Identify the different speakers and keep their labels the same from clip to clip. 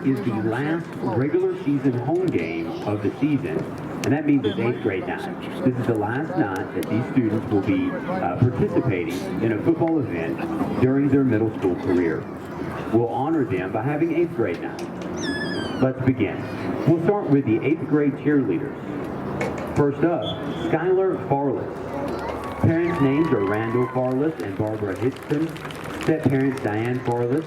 Speaker 1: is the last regular season home game of the season, and that means it's 8th grade night. This is the last night that these students will be participating in a football event during their middle school career. We'll honor them by having 8th grade night. Let's begin. We'll start with the 8th grade cheerleaders. First up, Skylar Farless. Parents' names are Randall Farless and Barbara Hitchson. Step-parents Diane Farless.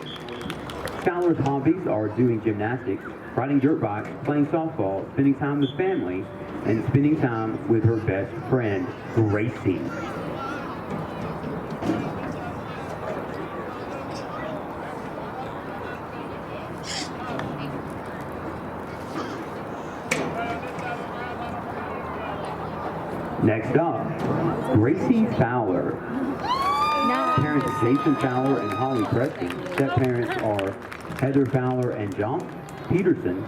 Speaker 1: Skylar's hobbies are doing gymnastics, riding dirt bikes, playing softball, spending time with family, and spending time with her best friend, Gracie. Next up, Gracie Fowler. Parents Jason Fowler and Holly Preston. Step-parents are Heather Fowler and John Peterson.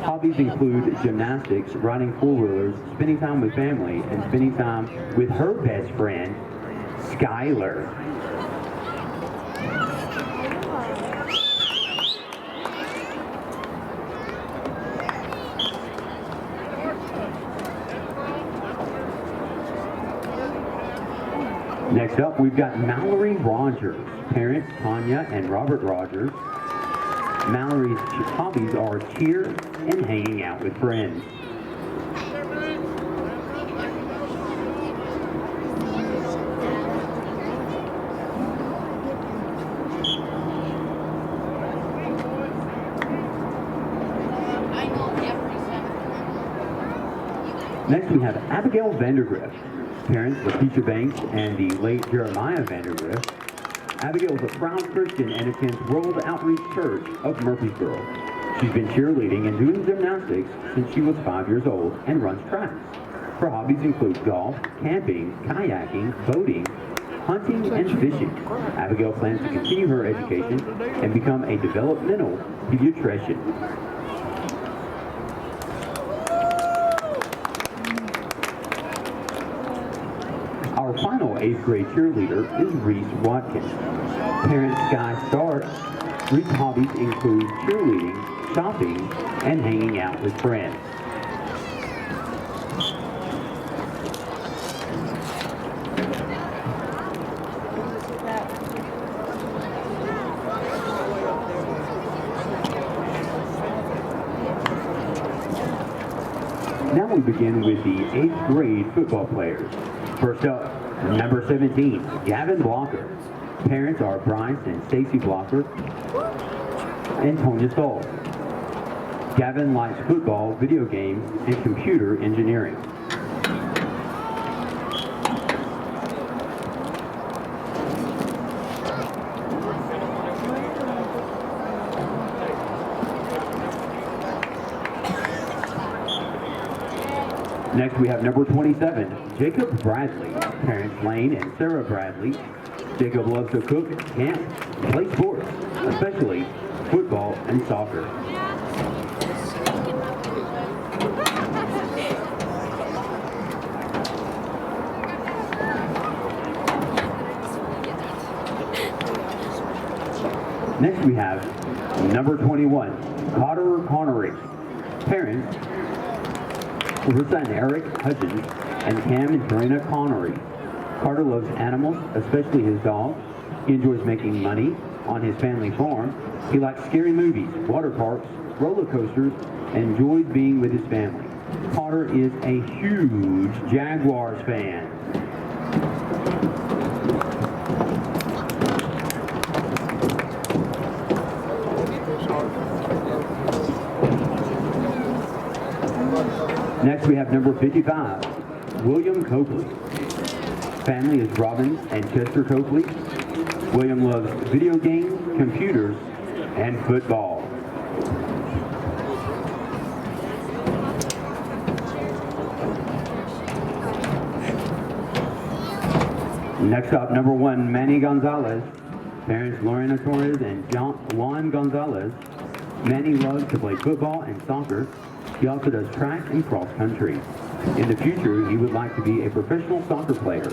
Speaker 1: Hobbies include gymnastics, riding four-wheelers, spending time with family, and spending time with her best friend, Skylar. Next up, we've got Mallory Rogers. Parents, Tanya and Robert Rogers. Mallory's hobbies are cheer and hanging out with friends. Next, we have Abigail Vandergrift. Parents, Lakeisha Banks and the late Jeremiah Vandergrift. Abigail is a proud Christian and attends World Outreach Church of Murfreesboro. She's been cheerleading and doing gymnastics since she was 5 years old and runs tracks. Her hobbies include golf, camping, kayaking, boating, hunting, and fishing. Abigail plans to continue her education and become a developmental pediatrician. Our final 8th grade cheerleader is Reese Watkins. Parents Sky Stark. Reese's hobbies include cheerleading, shopping, and hanging out with friends. Now we begin with the 8th grade football players. First up, number 17, Gavin Blocker. Parents are Bryce and Stacy Blocker and Tonya Stoll. Gavin likes football, video games, and computer engineering. Next, we have number 27, Jacob Bradley. Parents Lane and Sarah Bradley. Jacob loves to cook, camp, and play sports, especially football and soccer. Next, we have number 21, Carter Connery. Parents, Rissa and Eric Hudgens, and Cam and Karina Connery. Carter loves animals, especially his dog. He enjoys making money on his family farm. He likes scary movies, water parks, roller coasters, and enjoys being with his family. Carter is a huge Jaguars fan. Next, we have number 55, William Copley. Family is Robbins and Chester Copley. William loves video games, computers, and football. Next up, number 1, Manny Gonzalez. Parents Lorena Torres and Juan Gonzalez. Manny loves to play football and soccer. He also does track and cross country. In the future, he would like to be a professional soccer player.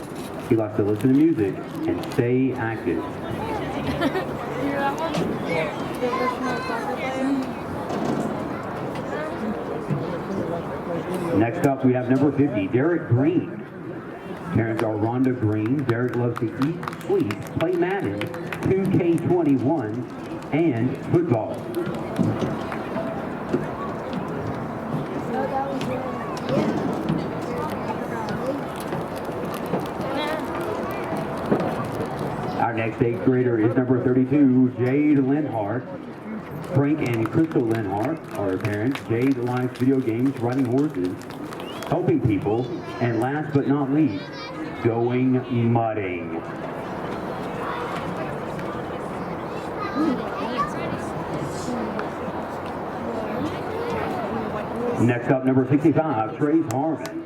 Speaker 1: He likes to listen to music and stay active.
Speaker 2: You're that one? Professional soccer player?
Speaker 1: Next up, we have number 50, Derek Green. Parents are Rhonda Green. Derek loves to eat, sleep, play Madden, 2K21, and football. Our next 8th grader is number 32, Jade Linhart. Frank and Crystal Linhart are her parents. Jade likes video games, riding horses, helping people, and last but not least, going mudding. Next up, number 65, Trace Harmon.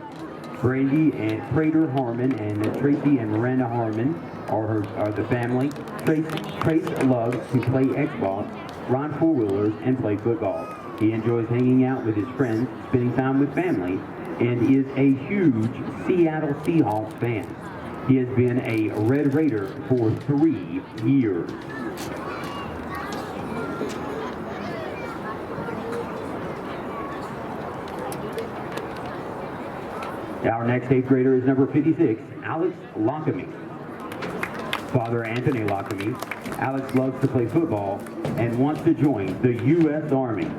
Speaker 1: Brandy and Prater Harmon and Tracy and Miranda Harmon are the family. Trace loves to play Xbox, ride four-wheelers, and play football. He enjoys hanging out with his friends, spending time with family, and is a huge Seattle Seahawks fan. He has been a Red Raider for 3 years. Our next 8th grader is number 56, Alex Lockamy. Father Anthony Lockamy. Alex loves to play football and wants to join the U.S. Army.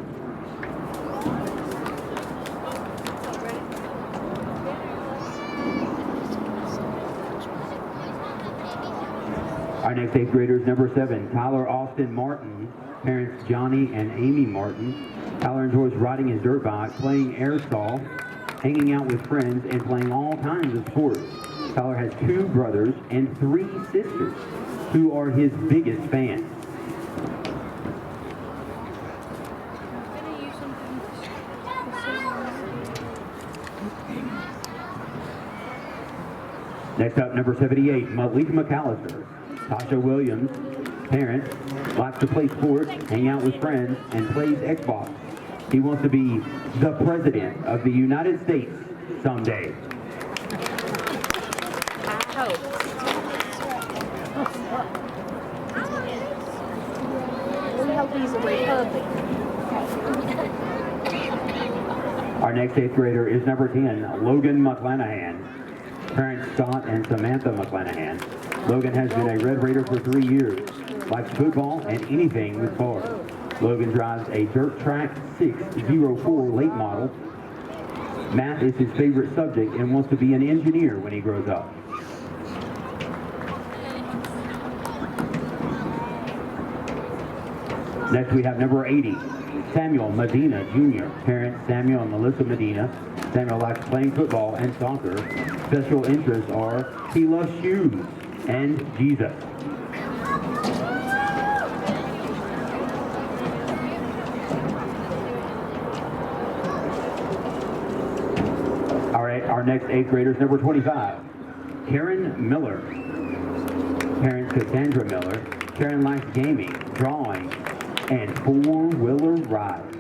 Speaker 1: Our next 8th grader is number 7, Tyler Austin Martin. Parents Johnny and Amy Martin. Tyler enjoys riding his dirt bike, playing airsoft, hanging out with friends, and playing all kinds of sports. Tyler has 2 brothers and 3 sisters who are his biggest fans. Next up, number 78, Malik McAllister. Tasha Williams, parents, likes to play sports, hang out with friends, and plays Xbox. He wants to be the President of the United States someday.
Speaker 2: I hope. We hope he's a Republican.
Speaker 1: Our next 8th grader is number 10, Logan McClanahan. Parents Scott and Samantha McClanahan. Logan has been a Red Raider for 3 years, likes football and anything with cars. Logan drives a Dirt Track 604 late model. Math is his favorite subject and wants to be an engineer when he grows up. Next we have number 80, Samuel Medina Jr. Parents Samuel and Melissa Medina. Samuel likes playing football and soccer. Special interests are he loves shoes and Jesus. Our next 8th grader is number 25, Karen Miller. Parents Cassandra Miller. Karen likes gaming, drawing, and four-wheeler rides.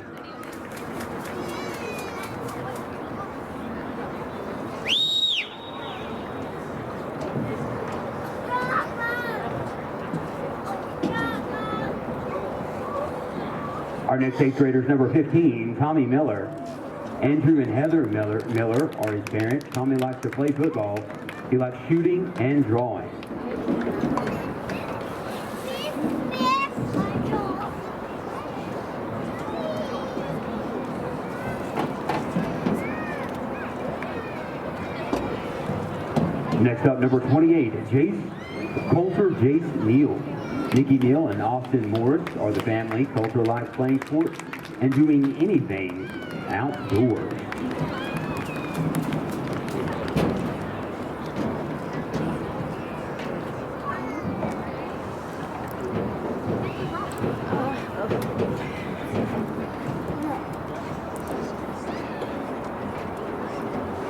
Speaker 1: Our next 8th grader is number 15, Tommy Miller. Andrew and Heather Miller are his parents. Tommy likes to play football. He likes shooting and drawing. Next up, number 28, Coulter Jace Neal. Nikki Neal and Austin Morris are the family. Coulter likes playing sports and doing anything outdoors.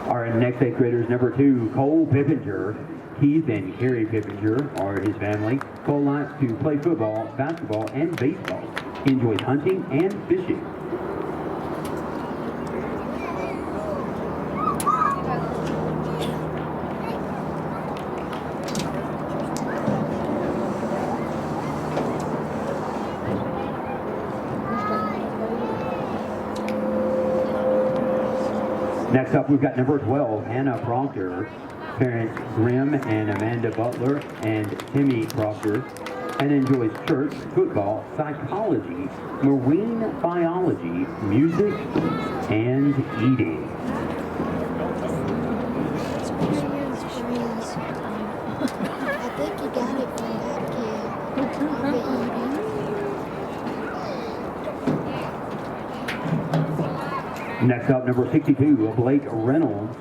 Speaker 1: Our next 8th grader is number 2, Cole Pippinger. Keith and Carrie Pippinger are his family. Cole likes to play football, basketball, and baseball. He enjoys hunting and fishing. Next up, we've got number 12, Hannah Proctor. Parents Grim and Amanda Butler and Timmy Proctor. And enjoys church, football, psychology, marine biology, music, and eating.
Speaker 3: I think he got it from that kid.
Speaker 1: Next up, number 62, Blake Reynolds.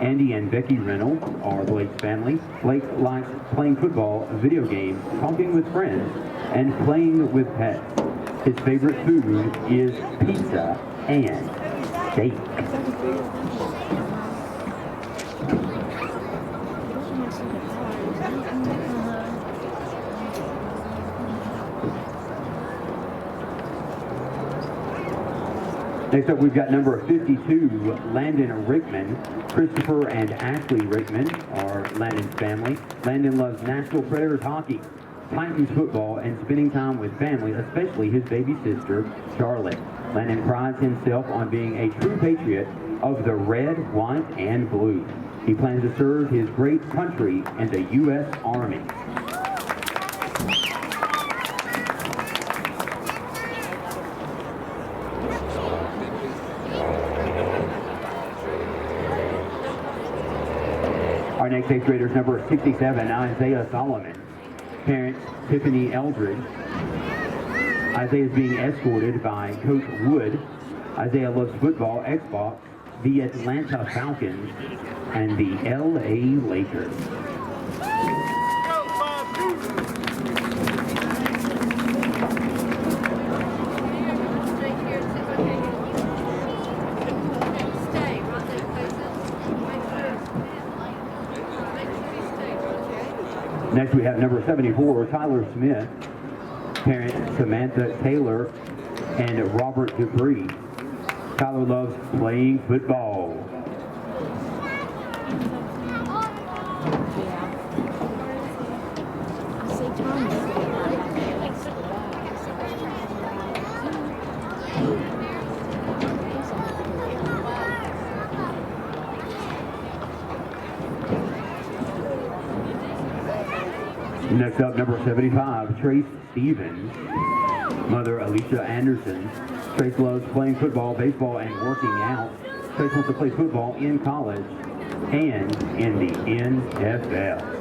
Speaker 1: Andy and Becky Reynolds are Blake's family. Blake likes playing football, video games, talking with friends, and playing with pets. His favorite food is pizza and steak. Next up, we've got number 52, Landon Rickman. Christopher and Ashley Rickman are Landon's family. Landon loves Nashville Predators hockey, Titans football, and spending time with family, especially his baby sister, Charlotte. Landon prides himself on being a true patriot of the red, white, and blue. He plans to serve his great country in the U.S. Army. Our next 8th grader is number 67, Isaiah Solomon. Parents, Tiffany Eldridge. Isaiah is being escorted by Coach Wood. Isaiah loves football, Xbox, the Atlanta Falcons, and the LA Lakers. Next we have number 74, Tyler Smith. Parents Samantha Taylor and Robert Dupree. Tyler loves playing football. Next up, number 75, Trace Stevens. Mother Alicia Anderson. Trace loves playing football, baseball, and working out. Trace wants to play football in college and in the NFL.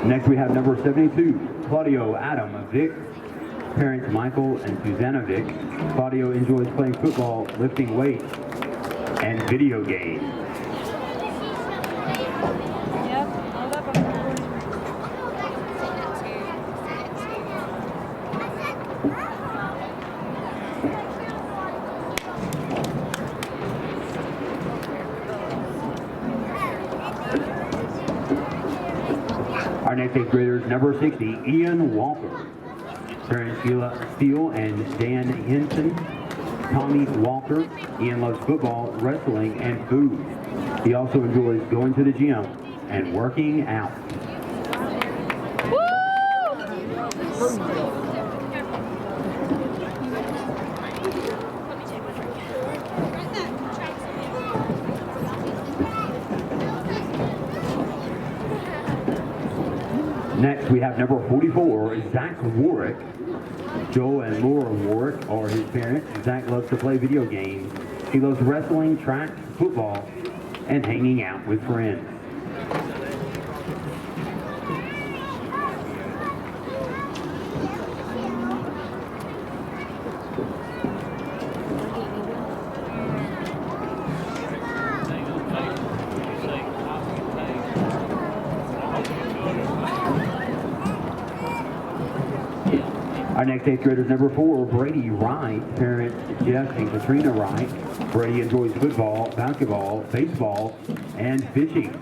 Speaker 1: Next we have number 72, Claudio Adam Vick. Parents Michael and Susanna Vick. Claudio enjoys playing football, lifting weights, and video games. Our next 8th grader is number 60, Ian Walker. Parents Sheila Steele and Dan Henson. Tommy Walker. Ian loves football, wrestling, and food. He also enjoys going to the gym and working out. Next, we have number 44, Zach Warwick. Joel and Laura Warwick are his parents. Zach loves to play video games. He loves wrestling, track, football, and hanging out with friends. Our next 8th grader is number 4, Brady Wright. Parents Jeff and Katrina Wright. Brady enjoys football, basketball, baseball, and fishing.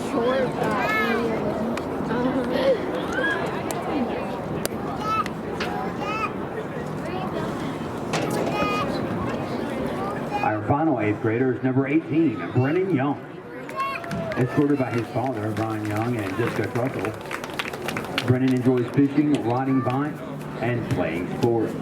Speaker 3: Short,
Speaker 1: eighth grader is number 18, Brennan Young. Escorted by his father, Brian Young, and Jessica Trussell. Brennan enjoys fishing, riding bikes, and playing sports.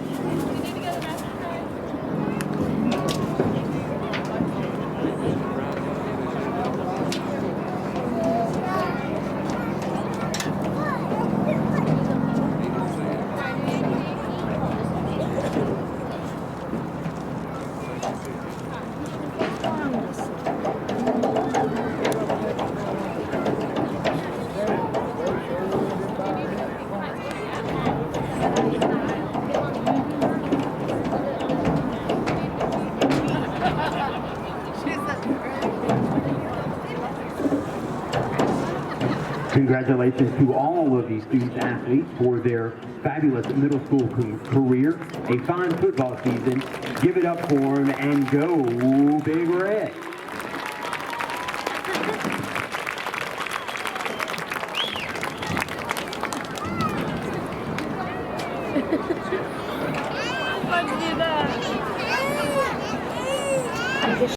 Speaker 1: Congratulations to all of these student athletes for their fabulous middle school career. A fine football season. Give it up for them and go Big Red.
Speaker 2: Let's do that.